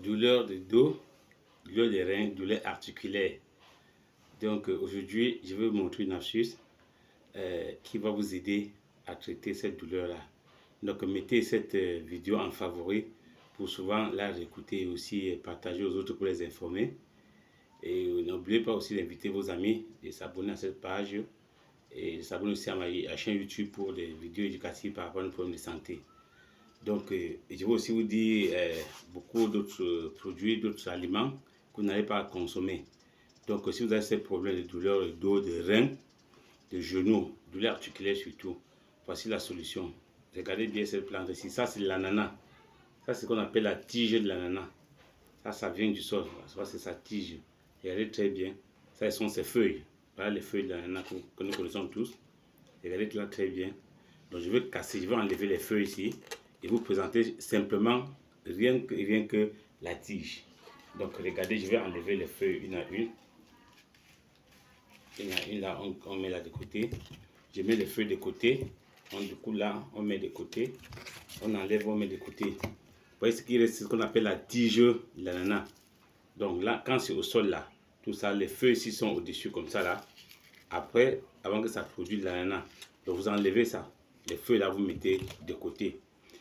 douleur de dos, douleur des reins, douleur articulaire. Donc aujourd'hui, je vais vous montrer une astuce qui va vous aider à traiter cette douleur-là. Donc mettez cette vidéo en favori pour souvent la réécouter et aussi partager aux autres pour les informer. Et n'oubliez pas aussi d'inviter vos amis et s'abonner à cette page et s'abonner aussi à ma chaîne YouTube pour des vidéos éducatives par rapport à un problème de santé. Donc, je vais aussi vous dire beaucoup d'autres produits, d'autres aliments que vous n'allez pas consommer. Donc, si vous avez ces problèmes de douleur de dos, de reins, de genoux, douleur articulaire surtout, voici la solution. Regardez bien cette plante ici. Ça, c'est l'ananas. Ça, c'est ce qu'on appelle la tige de l'ananas. Ça vient du sol. Ça, c'est sa tige. Regardez très bien. Ça, ce sont ses feuilles. Voilà les feuilles de l'ananas que nous connaissons tous. Regardez là très bien. Donc, je vais casser, je vais enlever les feuilles ici et vous présenter simplement rien que la tige. Donc, regardez, je vais enlever les feuilles une à une. Il y en a une là, on met là de côté. Je mets les feuilles de côté. Du coup, là, on met de côté. On enlève, on met de côté. Vous voyez ce qui reste, c'est ce qu'on appelle la tige de l'ananas. Donc là, quand c'est au sol là, tout ça, les feuilles ici sont au-dessus comme ça là. Après, avant que ça produise de l'ananas, donc vous enlevez ça. Les feuilles là, vous mettez de côté.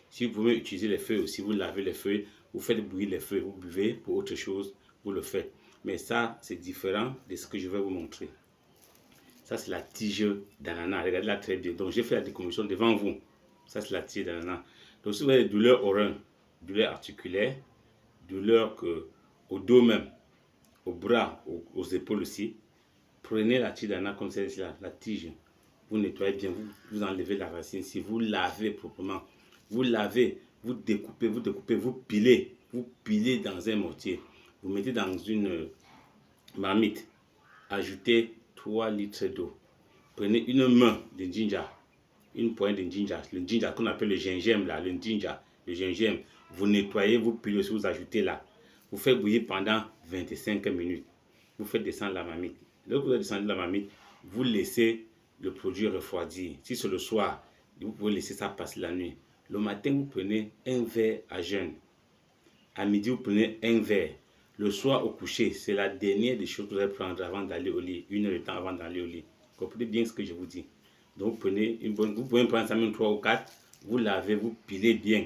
Si vous pouvez utiliser les feuilles aussi, vous lavez les feuilles, vous faites bouillir les feuilles, vous buvez pour autre chose, vous le faites. Mais ça, c'est différent de ce que je vais vous montrer. Ça, c'est la tige d'ananas. Regardez là très bien. Donc, j'ai fait la décomposition devant vous. Ça, c'est la tige d'ananas. Donc, si vous avez des douleurs au rein, douleurs articulaires, douleurs au dos même, au bras, aux épaules aussi, prenez la tige d'ananas comme celle-ci, la tige. Vous nettoyez bien, vous enlevez la racine. Si vous lavez proprement, vous lavez, vous découpez, vous pilez dans un mortier. Vous mettez dans une marmite. Ajoutez 3 litres d'eau. Prenez une main de ginger, une poignée de ginger, le ginger qu'on appelle le gingembre là, le gingembre. Vous nettoyez, vous pilez aussi, vous ajoutez là. Vous faites bouillir pendant 25 minutes. Vous faites descendre la marmite. Lorsque vous avez descendu la marmite, vous laissez le produit refroidir. Si c'est le soir, vous pouvez laisser ça passer la nuit. Le matin, vous prenez un verre à jeun. À midi, vous prenez un verre. Le soir au coucher, c'est la dernière des choses que vous allez prendre avant d'aller au lit, 1 heure de temps avant d'aller au lit. Comprenez bien ce que je vous dis. Donc, vous prenez une bonne, vous pouvez prendre ça même 3 ou 4, vous lavez, vous pilez bien.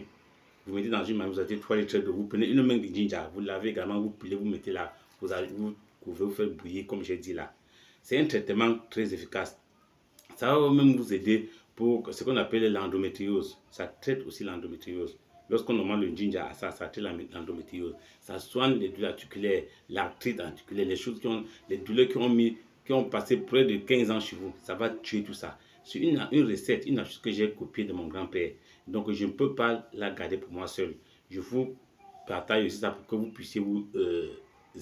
Vous mettez dans une marmite, vous avez 3 litres d'eau. Vous prenez une main de ginger, vous lavez également, vous pilez, vous mettez là, vous pouvez vous faire bouillir comme j'ai dit là. C'est un traitement très efficace. Ça va même vous aider pour ce qu'on appelle l'endométriose. Ça traite aussi l'endométriose. Lorsqu'on demande le ginger à ça, ça traite l'endométriose. Ça soigne les douleurs articulaires, l'arthrite articulaire, les douleurs qui ont passé près de 15 ans chez vous. Ça va tuer tout ça. C'est une recette, une astuce que j'ai copiée de mon grand-père. Donc je ne peux pas la garder pour moi seul. Je vous partage aussi ça pour que vous puissiez vous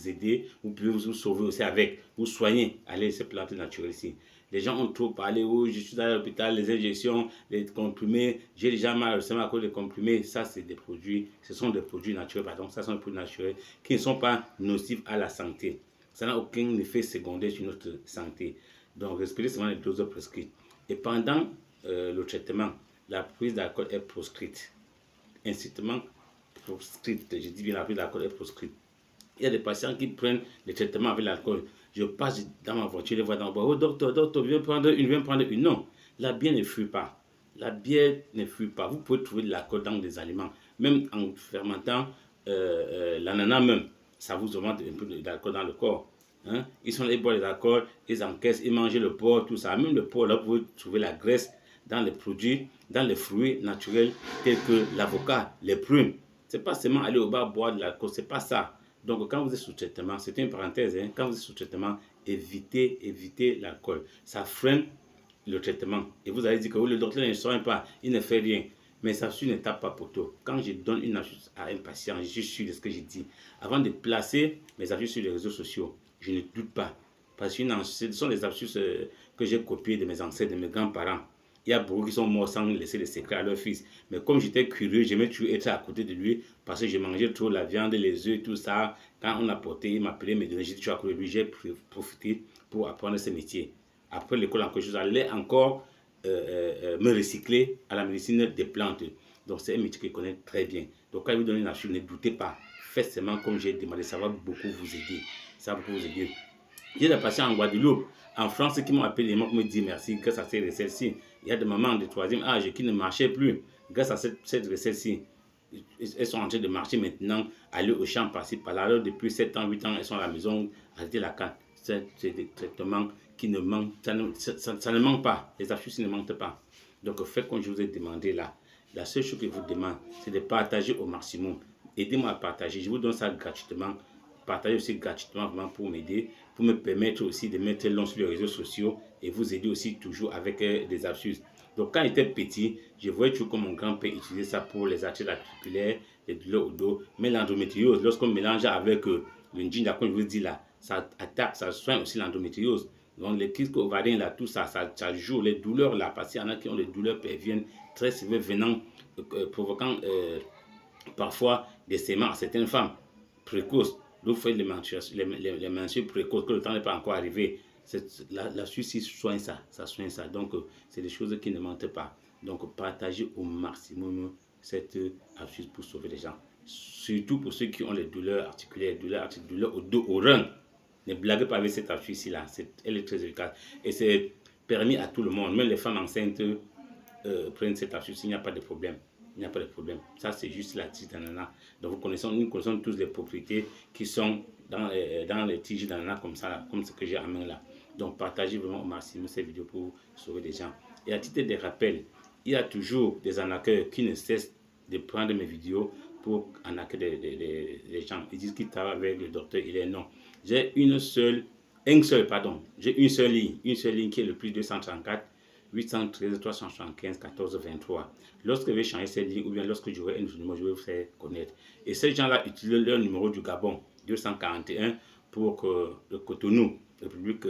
aider, vous pouvez vous sauver aussi avec, vous soigner, allez ces plantes naturelles ici. Les gens ont trop parlé, oh, je suis à l'hôpital, les injections, les comprimés, j'ai déjà mal à cause des comprimés. Ça, c'est des produits, ce sont des produits naturels, pardon, ça sont des produits naturels qui ne sont pas nocifs à la santé. Ça n'a aucun effet secondaire sur notre santé. Donc, respectez seulement les doses prescrites. Et pendant le traitement, la prise d'alcool est proscrite. Insistement proscrite, je dis bien la prise d'alcool est proscrite. Il y a des patients qui prennent les traitements avec l'alcool. Je passe dans ma voiture, les vois dans le bois. Oh docteur, viens prendre une. Non, la bière ne fuit pas. La bière ne fuit pas. Vous pouvez trouver de l'alcool dans des aliments. Même en fermentant l'ananas même, ça vous augmente un peu d'alcool dans le corps. Hein? Ils sont allés boire les alcools, ils encaissent, ils mangent le porc, tout ça. Même le porc, là, vous pouvez trouver la graisse dans les produits, dans les fruits naturels tels que l'avocat, les prunes. Ce n'est pas seulement aller au bar boire de l'alcool, ce n'est pas ça. Donc, quand vous êtes sous traitement, c'est une parenthèse, hein, quand vous êtes sous traitement, évitez l'alcool. Ça freine le traitement. Et vous allez dire que le docteur ne soigne pas, il ne fait rien. Mais ça suit une étape pas poteau. Quand je donne une astuce à un patient, je suis sûr de ce que je dis. Avant de placer mes astuces sur les réseaux sociaux, je ne doute pas. Parce que ce sont des astuces que j'ai copiées de mes ancêtres, de mes grands-parents. Il y a beaucoup qui sont morts sans laisser les secrets à leur fils. Mais comme j'étais curieux, j'aimais toujours être à côté de lui parce que je mangeais trop la viande, les œufs, tout ça. Quand on apportait, il m'appelait, me donnait, j'étais toujours à côté de lui. J'ai profité pour apprendre ce métier. Après l'école, encore chose, j'allais encore me recycler à la médecine des plantes. Donc c'est un métier que je connais très bien. Donc quand il vous donne une astuce, ne doutez pas. faites seulement comme j'ai demandé, ça va beaucoup vous aider. Ça va beaucoup vous aider. J'ai des patients en Guadeloupe, en France qui m'ont appelé et m'ont dit merci grâce à ces recettes-ci. Il y a des mamans de troisième âge qui ne marchaient plus grâce à cette recette-ci. Elles sont en train de marcher maintenant, aller au champ, passer par là. Alors depuis 7 ans, 8 ans, elles sont à la maison, à jeter la canne. C'est des traitements qui ne manquent, ça ne manque pas. Les astuces ne manquent pas. Donc faites comme je vous ai demandé là. La seule chose que je vous demande, c'est de partager au maximum. Aidez-moi à partager. Je vous donne ça gratuitement. Partagez aussi gratuitement vraiment pour m'aider, pour me permettre aussi de mettre l'on sur les réseaux sociaux et vous aider aussi toujours avec des astuces. Donc quand j'étais petit, je voyais toujours comme mon grand-père utiliser ça pour les artères articulaires, les douleurs au dos. Mais l'endométriose, lorsqu'on mélange avec le ginger, comme je vous dis là, ça attaque, ça soigne aussi l'endométriose. Donc les kysts ovariens là, tout ça, ça joue les douleurs là, parce qu'il y en a qui ont des douleurs perviennent très sévères venant, provoquant parfois des saignements à certaines femmes précoces. Vous faites les menstruations précoces, que le temps n'est pas encore arrivé. La Suisse soigne ça, soigne ça. Donc, c'est des choses qui ne mentent pas. Donc, partagez au maximum cette astuce pour sauver les gens. Surtout pour ceux qui ont les douleurs articulaires, douleurs au dos, au rein. Ne blaguez pas avec cette astuce-là. Elle est très efficace. Et c'est permis à tout le monde. Même les femmes enceintes prennent cette astuce, il n'y a pas de problème. Il n'y a pas de problème. Ça, c'est juste la tige d'ananas. Donc, nous connaissons tous les propriétés qui sont dans les tiges d'ananas comme ça, comme ce que j'ai en main là. Donc, partagez vraiment au maximum ces vidéos pour sauver des gens. Et à titre de rappel, il y a toujours des arnaqueurs qui ne cessent de prendre mes vidéos pour arnaquer des gens. Ils disent qu'ils travaillent avec le docteur. Il est non. J'ai une seule ligne qui est le plus 234. 813 375 14 23. Lorsque je vais changer cette ligne ou bien lorsque j'aurai un numéro, je vais vous faire connaître. Et ces gens-là utilisent leur numéro du Gabon 241 pour le Cotonou, République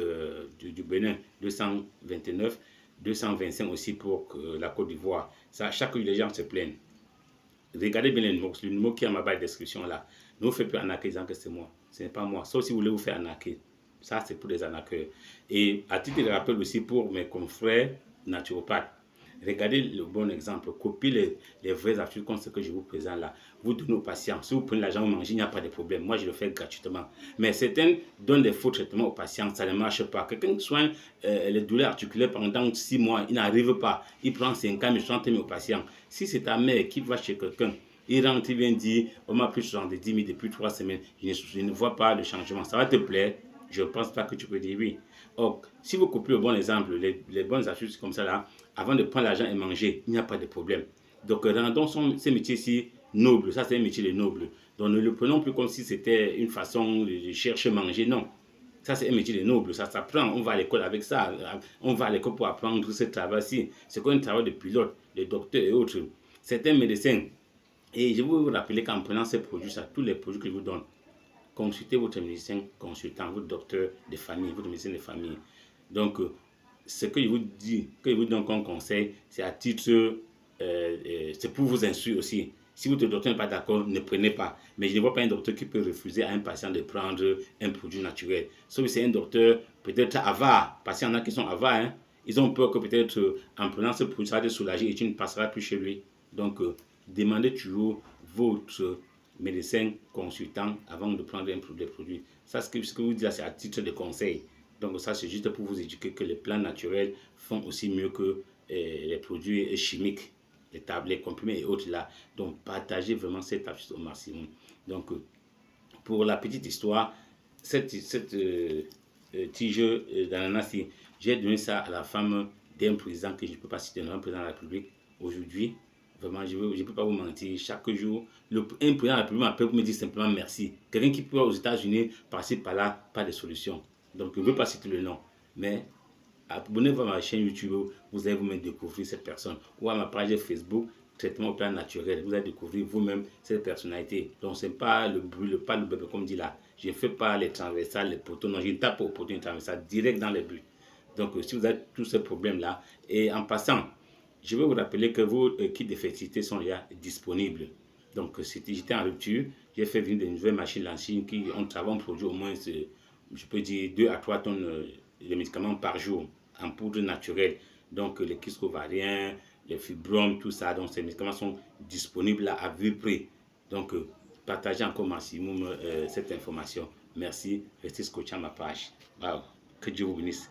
du Bénin 229, 225 aussi pour la Côte d'Ivoire. Ça, chaque jour, les gens se plaignent. Regardez bien le numéro qui est en ma barre de description là. Ne vous faites plus arnaquer disant que c'est moi. Ce n'est pas moi. Sauf si vous voulez vous faire arnaquer. Ça, c'est pour les arnaqueurs. Et à titre de rappel aussi pour mes confrères naturopathes, regardez le bon exemple. Copiez les vraies astuces comme ce que je vous présente là. Vous donnez aux patients. Si vous prenez l'argent, vous mangez, il n'y a pas de problème. Moi, je le fais gratuitement. Mais certains donnent des faux traitements aux patients. Ça ne marche pas. Quelqu'un soigne les douleurs articulaires pendant 6 mois. Il n'arrive pas. Il prend 50 000, 60 000 aux patients. Si c'est ta mère qui va chez quelqu'un, il rentre, il vient dire, on m'a pris 70 000 depuis 3 semaines. Je ne vois pas de changement. Ça va te plaire? Je ne pense pas que tu peux dire oui. Or, si vous copiez le bon exemple, les bonnes astuces comme ça là, avant de prendre l'argent et manger, il n'y a pas de problème. Donc, rendons ces métiers-ci nobles. Ça, c'est un métier de noble. Donc, ne le prenons plus comme si c'était une façon de chercher à manger. Non. Ça, c'est un métier de noble. Ça s'apprend. On va à l'école avec ça. On va à l'école pour apprendre ce travail-ci. C'est comme un travail de pilote, de docteur et autres. C'est un médecin. Et je vais vous rappeler qu'en prenant ces produits, ça, tous les produits que je vous donne, consultez votre médecin consultant, votre docteur de famille, votre médecin de famille. Donc, ce que je vous dis, que je vous donne comme conseil, c'est à titre, c'est pour vous instruire aussi. Si votre docteur n'est pas d'accord, ne prenez pas. Mais je ne vois pas un docteur qui peut refuser à un patient de prendre un produit naturel. Sauf si c'est un docteur peut-être avare, parce qu'il y en a qui sont avares. Hein. Ils ont peur que peut-être en prenant ce produit, ça va te soulager et tu ne passeras plus chez lui. Donc, demandez toujours votre médecin consultant avant de prendre des produits. Ça, ce que vous dites, c'est à titre de conseil. Donc ça, c'est juste pour vous éduquer que les plants naturels font aussi mieux que les produits chimiques, les tablettes, comprimés et autres là. Donc partagez vraiment cette astuce au maximum. Donc pour la petite histoire, cette tige d'ananas, j'ai donné ça à la femme d'un président que je ne peux pas citer, un président de la République aujourd'hui. Vraiment, je ne peux pas vous mentir. Chaque jour, un président de la République m'appelle pour me dire simplement merci. Quelqu'un qui peut aux États-Unis passer par là, pas de solution. Donc, je ne veux pas citer le nom. Mais abonnez-vous à ma chaîne YouTube, vous allez vous-même découvrir cette personne. Ou à ma page Facebook, traitement au plan naturel. Vous allez découvrir vous-même cette personnalité. Donc, ce n'est pas le bruit, pas le bébé comme dit là. Je ne fais pas les transversales, les poteaux. Non, je tape au poteau, une transversale direct dans les buts. Donc, si vous avez tous ces problèmes-là, et en passant, je vais vous rappeler que vos kits de fertilité sont déjà disponibles. Donc, j'étais en rupture. J'ai fait venir de nouvelles machines en Chine qui ont produit au moins, je peux dire, 2 à 3 tonnes de médicaments par jour en poudre naturelle. Donc, les kystes ovariens, les fibromes, tout ça. Donc, ces médicaments sont disponibles à vue prix. Donc, partagez encore maximum cette information. Merci, restez scotché à ma page. Wow. Que Dieu vous bénisse.